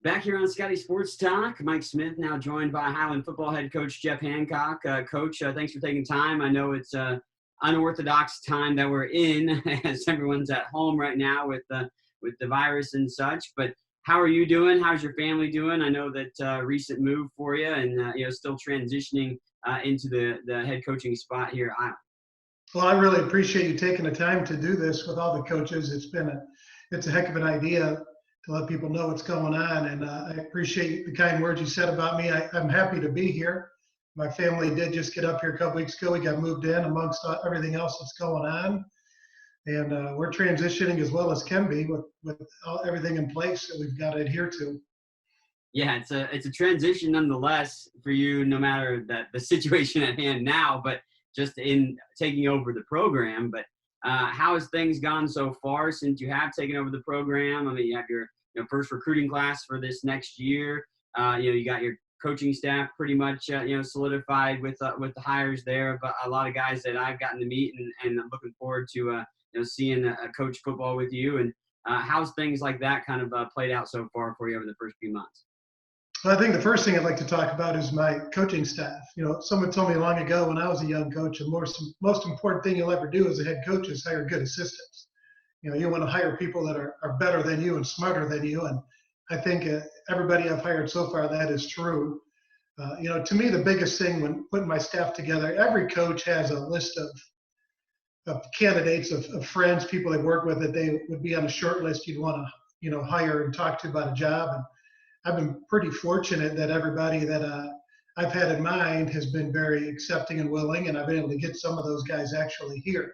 Back here on Scottie Sports Talk, Mike Smith now joined by Highland football head coach Jeff Hancock. Coach, thanks for taking time. I know it's unorthodox time that we're in as everyone's at home right now with the virus and such. But how are you doing? How's your family doing? I know that recent move for you, and still transitioning into the head coaching spot here at Iowa. Well, I really appreciate you taking the time to do this with all the coaches. It's a heck of an idea to let people know what's going on. And I appreciate the kind words you said about me. I'm happy to be here. My family did just get up here a couple weeks ago. We got moved in amongst everything else that's going on. And we're transitioning as well as can be with everything in place that we've got to adhere to. Yeah, it's a transition nonetheless for you, no matter the situation at hand now, but just in taking over the program. But how has things gone so far since you have taken over the program? I mean, you have your first recruiting class for this next year. You got your coaching staff pretty much solidified with the hires there. But a lot of guys that I've gotten to meet, and I'm looking forward to seeing coach football with you. And how's things like that kind of played out so far for you over the first few months? Well, I think the first thing I'd like to talk about is my coaching staff. Someone told me long ago when I was a young coach, the most important thing you'll ever do as a head coach is hire good assistants. You want to hire people that are better than you and smarter than you. And I think everybody I've hired so far, that is true. To me, the biggest thing when putting my staff together, every coach has a list of candidates, of friends, people they work with that they would be on a short list you'd want to, hire and talk to about a job. And I've been pretty fortunate that everybody that I've had in mind has been very accepting and willing, and I've been able to get some of those guys actually here.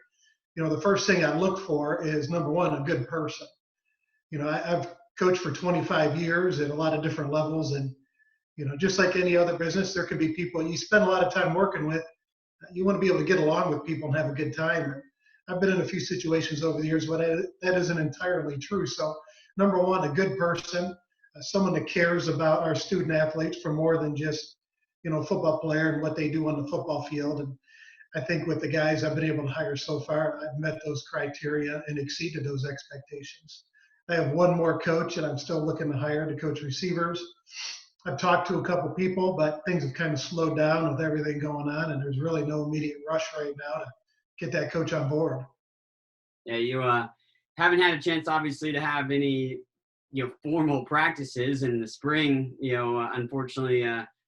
The first thing I look for is, number one, a good person. I've coached for 25 years at a lot of different levels, and just like any other business, there could be people you spend a lot of time working with. You want to be able to get along with people and have a good time. I've been in a few situations over the years where that isn't entirely true. So, number one, a good person. Someone that cares about our student athletes for more than just, football player and what they do on the football field. And I think with the guys I've been able to hire so far, I've met those criteria and exceeded those expectations. I have one more coach and I'm still looking to hire to coach receivers. I've talked to a couple people, but things have kind of slowed down with everything going on, and there's really no immediate rush right now to get that coach on board. Yeah, you haven't had a chance, obviously, to have any formal practices in the spring, unfortunately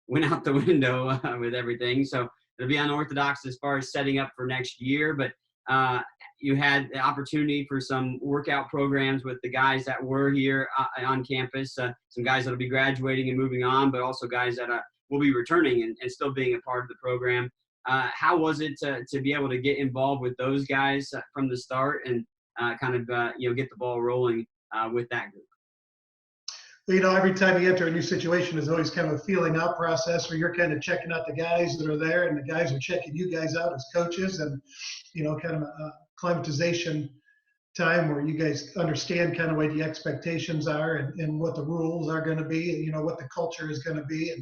went out the window with everything. So it'll be unorthodox as far as setting up for next year. But you had the opportunity for some workout programs with the guys that were here on campus, some guys that will be graduating and moving on, but also guys that will be returning and still being a part of the program. How was it to be able to get involved with those guys from the start and kind of get the ball rolling with that group? Well, every time you enter a new situation, there's always kind of a feeling out process where you're kind of checking out the guys that are there, and the guys are checking you guys out as coaches, and kind of a climatization time where you guys understand kind of what the expectations are and what the rules are going to be, what the culture is going to be.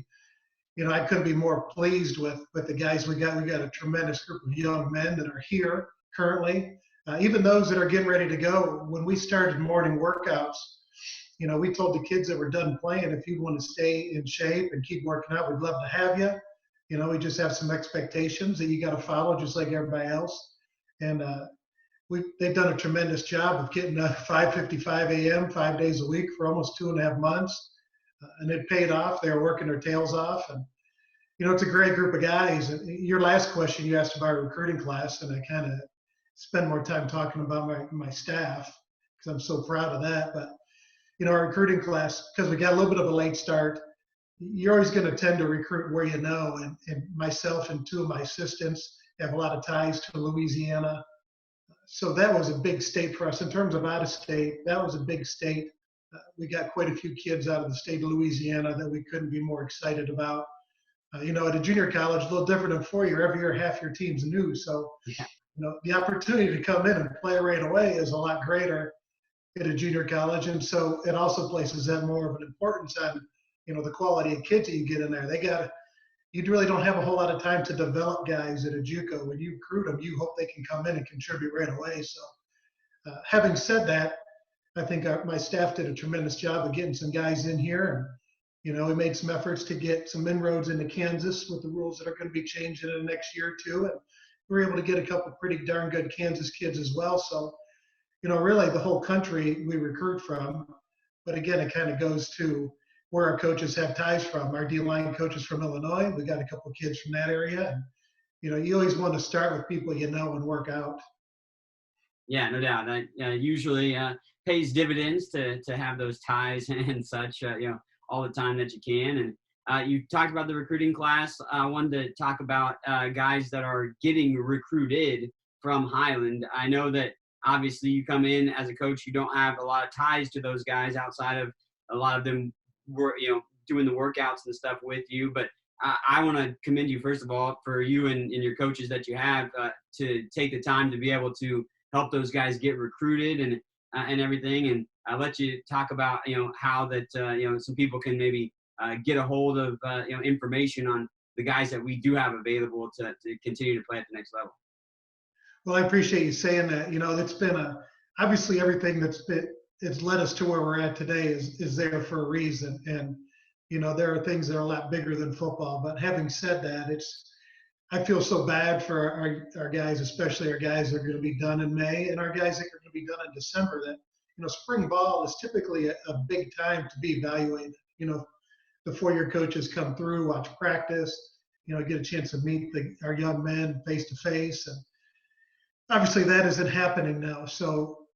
And I couldn't be more pleased with the guys we got. We got a tremendous group of young men that are here currently, even those that are getting ready to go. When we started morning workouts, we told the kids that were done playing, if you want to stay in shape and keep working out, we'd love to have you. We just have some expectations that you got to follow just like everybody else. And they've done a tremendous job of getting up 5:55 a.m. 5 days a week for almost 2.5 months. And it paid off. They were working their tails off. And, it's a great group of guys. And your last question, you asked about our recruiting class, and I kind of spend more time talking about my staff because I'm so proud of that. But our recruiting class, because we got a little bit of a late start, you're always going to tend to recruit where and myself and two of my assistants have a lot of ties to Louisiana. So that was a big state for us. In terms of out of state, that was a big state. We got quite a few kids out of the state of Louisiana that we couldn't be more excited about. At a junior college, a little different than 4 year. Every year, half your team's new. So, the opportunity to come in and play right away is a lot greater at a junior college. And so it also places that more of an importance on, the quality of kids that you get in there. You really don't have a whole lot of time to develop guys at a JUCO. When you recruit them, you hope they can come in and contribute right away. So having said that, I think my staff did a tremendous job of getting some guys in here, and we made some efforts to get some inroads into Kansas with the rules that are going to be changing in the next year or two, and we were able to get a couple pretty darn good Kansas kids as well. So, really the whole country we recruit from, but again, it kind of goes to where our coaches have ties from. Our D-line coaches from Illinois, we got a couple kids from that area, and you always want to start with people and work out. Yeah, no doubt. That usually pays dividends to have those ties and such, all the time that you can. And you talked about the recruiting class. I wanted to talk about guys that are getting recruited from Highland. I know that obviously you come in as a coach, you don't have a lot of ties to those guys outside of a lot of them were, doing the workouts and stuff with you. But I want to commend you, first of all, for you and your coaches that you have to take the time to be able to help those guys get recruited and everything. And I'll let you talk about, how that, some people can maybe get a hold of, information on the guys that we do have available to continue to play at the next level. Well, I appreciate you saying that. It's been obviously everything it's led us to where we're at today is there for a reason. And, there are things that are a lot bigger than football. But having said that, I feel so bad for our guys, especially our guys that are going to be done in May and our guys that are going to be done in December, that, spring ball is typically a big time to be evaluated. Before your coaches come through, watch practice, get a chance to meet our young men face to face. And obviously that isn't happening now. So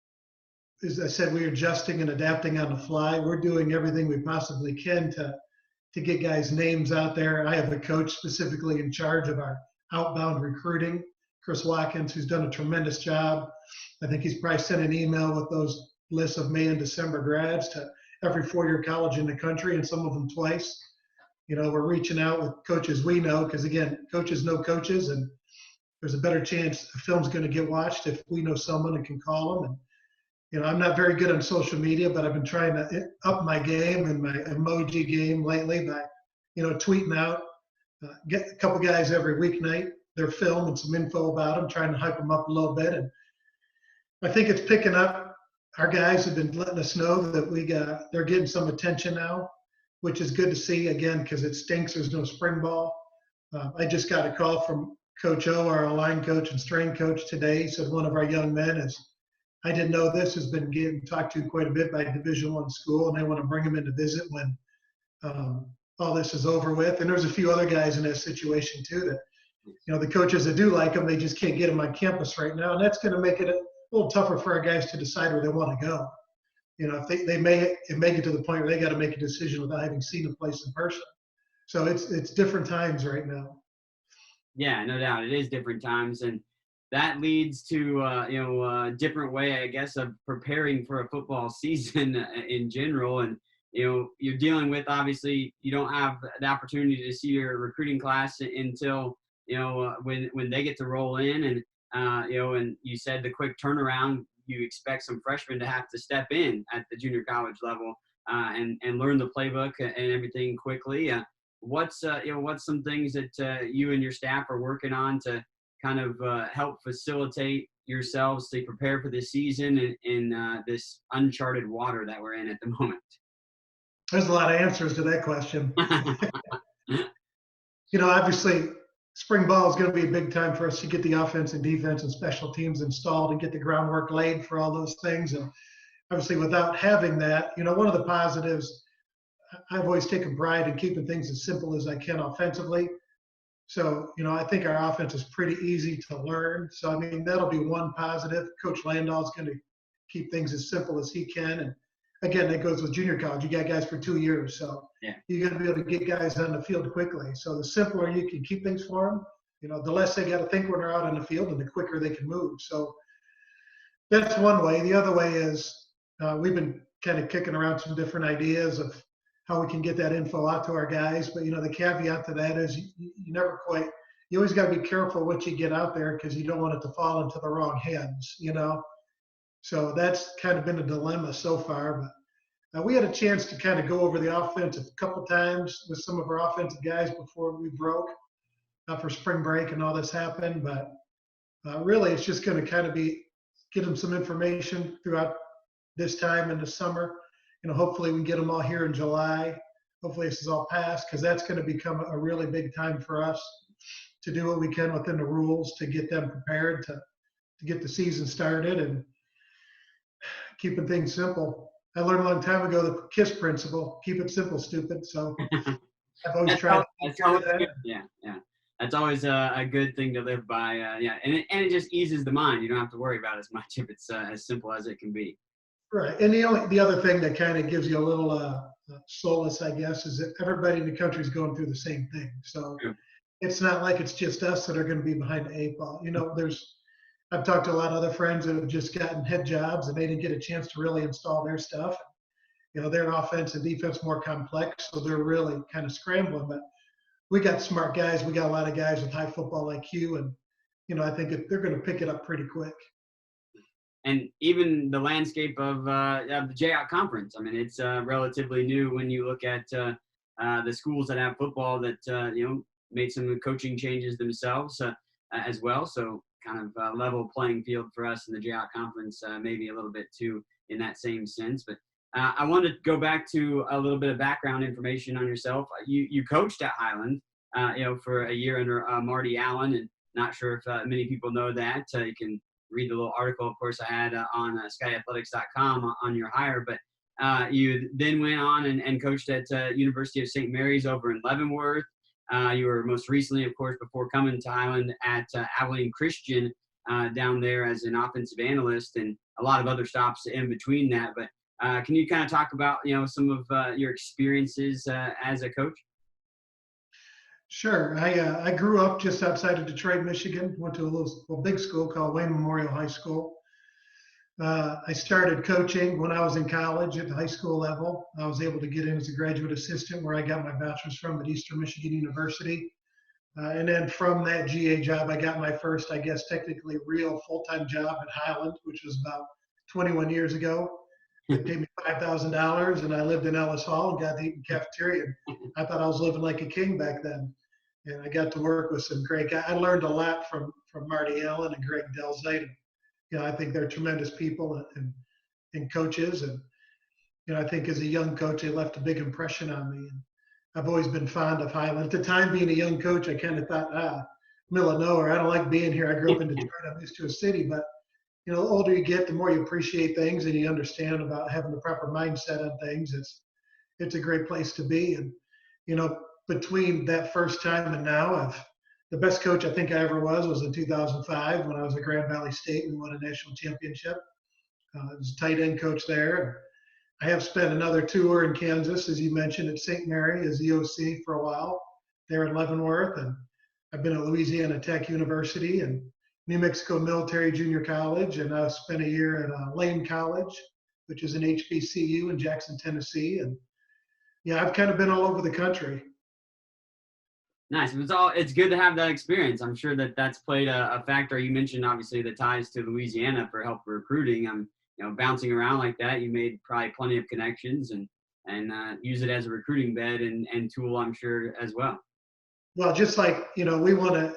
as I said, we're adjusting and adapting on the fly. We're doing everything we possibly can to get guys' names out there. I have a coach specifically in charge of our outbound recruiting, Chris Watkins, who's done a tremendous job. I think he's probably sent an email with those lists of May and December grads to every four-year college in the country, and some of them twice. We're reaching out with coaches we know, because again, coaches know coaches, and there's a better chance the film's going to get watched if we know someone and can call them. And I'm not very good on social media, but I've been trying to up my game and my emoji game lately by, tweeting out, get a couple guys every weeknight, their film and some info about them, trying to hype them up a little bit. And I think it's picking up. Our guys have been letting us know that they're getting some attention now, which is good to see, again, because it stinks there's no spring ball. I just got a call from Coach O, our line coach and strength coach today. He said one of our young men I didn't know this, has been getting talked to quite a bit by Division I school, and they want to bring him in to visit when all this is over with. And there's a few other guys in that situation too that, the coaches that do like them, they just can't get them on campus right now. And that's going to make it a little tougher for our guys to decide where they want to go. If they may get to the point where they got to make a decision without having seen the place in person. So it's different times right now. Yeah, no doubt. It is different times. And that leads to, a different way, I guess, of preparing for a football season in general. And, you're dealing with, obviously, you don't have the opportunity to see your recruiting class until, when they get to roll in. And, and you said the quick turnaround, you expect some freshmen to have to step in at the junior college level and learn the playbook and everything quickly. What's some things that you and your staff are working on to kind of help facilitate yourselves to prepare for this season in this uncharted water that we're in at the moment? There's a lot of answers to that question. Obviously, spring ball is going to be a big time for us to get the offense and defense and special teams installed and get the groundwork laid for all those things. And obviously, without having that, one of the positives, I've always taken pride in keeping things as simple as I can offensively. So, I think our offense is pretty easy to learn. So, that'll be one positive. Coach Landau's going to keep things as simple as he can. And again, that goes with junior college. You got guys for 2 years. So yeah, you got to be able to get guys on the field quickly. So the simpler you can keep things for them, the less they got to think when they're out on the field and the quicker they can move. So that's one way. The other way is we've been kind of kicking around some different ideas of how we can get that info out to our guys. But, the caveat to that is you always got to be careful what you get out there because you don't want it to fall into the wrong hands, So that's kind of been a dilemma so far. But we had a chance to kind of go over the offense a couple times with some of our offensive guys before we broke for spring break and all this happened. But really, it's just going to kind of be get them some information throughout this time in the summer. Hopefully we can get them all here in July. Hopefully this is all passed, because that's going to become a really big time for us to do what we can within the rules to get them prepared to get the season started, and keeping things simple. I learned a long time ago the KISS principle: keep it simple, stupid. So I've always tried to That's carry always that. good. Yeah, yeah. That's always a good thing to live by. Yeah, and it just eases the mind. You don't have to worry about it as much if it's as simple as it can be. Right. And the other thing that kind of gives you a little solace, I guess, is that everybody in the country is going through the same thing. So True. it's not like it's just us that are going to be behind the eight ball. I've talked to a lot of other friends that have just gotten head jobs and they didn't get a chance to really install their stuff. Their offense and defense more complex, so they're really kind of scrambling. But we got smart guys. We got a lot of guys with high football IQ, and I think they're going to pick it up pretty quick. And even the landscape of the JAC conference. I mean, it's relatively new when you look at the schools that have football that made some coaching changes themselves as well. So kind of level playing field for us in the JAC conference, maybe a little bit too in that same sense. But I wanted to go back to a little bit of background information on yourself. You coached at Highland, for a year under Marty Allen, and not sure if many people know that. You can read the little article, of course, I had on skyathletics.com on your hire. But you then went on and coached at University of St. Mary's over in Leavenworth. You were most recently, of course, before coming to Highland, at Abilene Christian down there as an offensive analyst, and a lot of other stops in between that. But can you kind of talk about some of your experiences as a coach? Sure. I grew up just outside of Detroit, Michigan. Went to a big school called Wayne Memorial High School. I started coaching when I was in college at the high school level. I was able to get in as a graduate assistant, where I got my bachelor's from at Eastern Michigan University. And then from that GA job, I got my first, I guess, technically real full-time job at Highland, which was about 21 years ago. They paid me $5,000, and I lived in Ellis Hall and got to eat in the cafeteria. I thought I was living like a king back then. And I got to work with some great guys. I learned a lot from Marty Allen and Greg Delzite. I think they're tremendous people and coaches. And, I think as a young coach, they left a big impression on me. And I've always been fond of Highland. At the time, being a young coach, I kind of thought, middle of nowhere. I don't like being here. I grew up in Detroit. I'm used to a city. But, the older you get, the more you appreciate things and you understand about having the proper mindset on things. It's a great place to be. And, between that first time and now, the best coach I think I ever was in 2005 when I was at Grand Valley State and won a national championship. I was a tight end coach there. I have spent another tour in Kansas, as you mentioned, at St. Mary as the OC for a while there in Leavenworth. And I've been at Louisiana Tech University and New Mexico Military Junior College. And I spent a year at Lane College, which is an HBCU in Jackson, Tennessee. And I've kind of been all over the country. Nice. It's good to have that experience. I'm sure that's played a factor. You mentioned obviously the ties to Louisiana for help recruiting. Bouncing around like that, you made probably plenty of connections and use it as a recruiting bed and tool, I'm sure, as well. Well, just like, we want to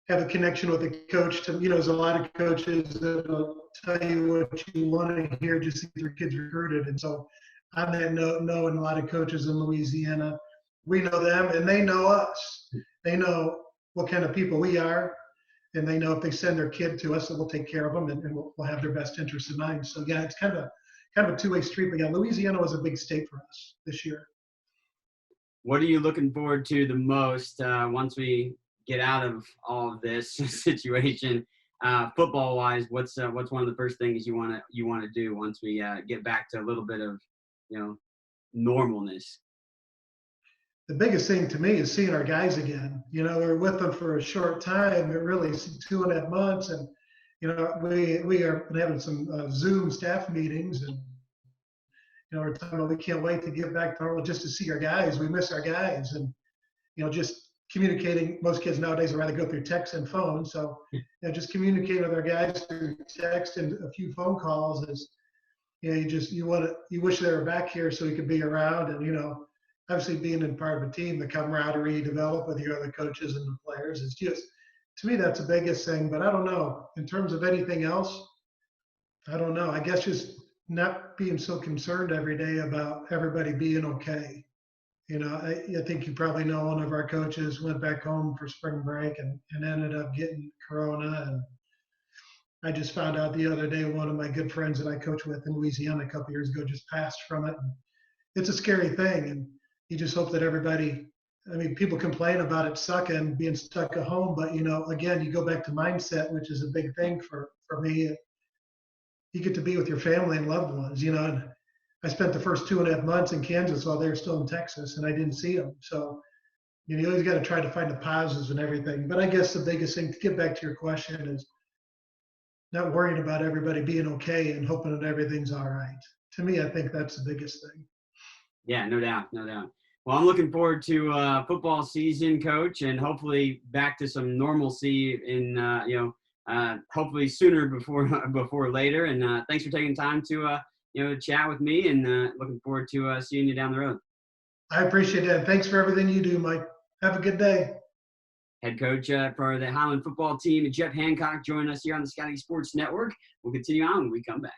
have a connection with a coach there's a lot of coaches that will tell you what you want to hear just to get their kids recruited. And so on that note, knowing a lot of coaches in Louisiana, we know them and they know us. They know what kind of people we are, and they know if they send their kid to us, that we'll take care of them and we'll have their best interests in mind. So it's kind of a two-way street. But Louisiana was a big state for us this year. What are you looking forward to the most once we get out of all of this situation, football-wise? What's one of the first things you want to do once we get back to a little bit of normalness? The biggest thing to me is seeing our guys again. We were with them for a short time, but really 2.5 months. And, we are having some Zoom staff meetings and, we're talking about we can't wait to get back to normal just to see our guys. We miss our guys and, just communicating. Most kids nowadays would rather go through text and phone. So, just communicating with our guys through text and a few phone calls is, you wish they were back here so we could be around. And, obviously being in part of a team, the camaraderie you develop with your other coaches and the players is just, to me, that's the biggest thing. But I don't know, in terms of anything else, I don't know. I guess just not being so concerned every day about everybody being okay. I think you probably know one of our coaches went back home for spring break and ended up getting corona. And I just found out the other day one of my good friends that I coached with in Louisiana a couple years ago just passed from it. And it's a scary thing. And you just hope that everybody, I mean, people complain about it sucking, being stuck at home. But, again, you go back to mindset, which is a big thing for me. You get to be with your family and loved ones, and I spent the first 2.5 months in Kansas while they were still in Texas, and I didn't see them. So, you always got to try to find the positives and everything. But I guess the biggest thing, to get back to your question, is not worrying about everybody being okay and hoping that everything's all right. To me, I think that's the biggest thing. Yeah, no doubt, no doubt. Well, I'm looking forward to football season, Coach, and hopefully back to some normalcy in hopefully sooner before later. And thanks for taking time to chat with me, and looking forward to seeing you down the road. I appreciate that. Thanks for everything you do, Mike. Have a good day. Head coach for the Highland football team, Jeff Hancock, joining us here on the Scottie Sports Network. We'll continue on when we come back.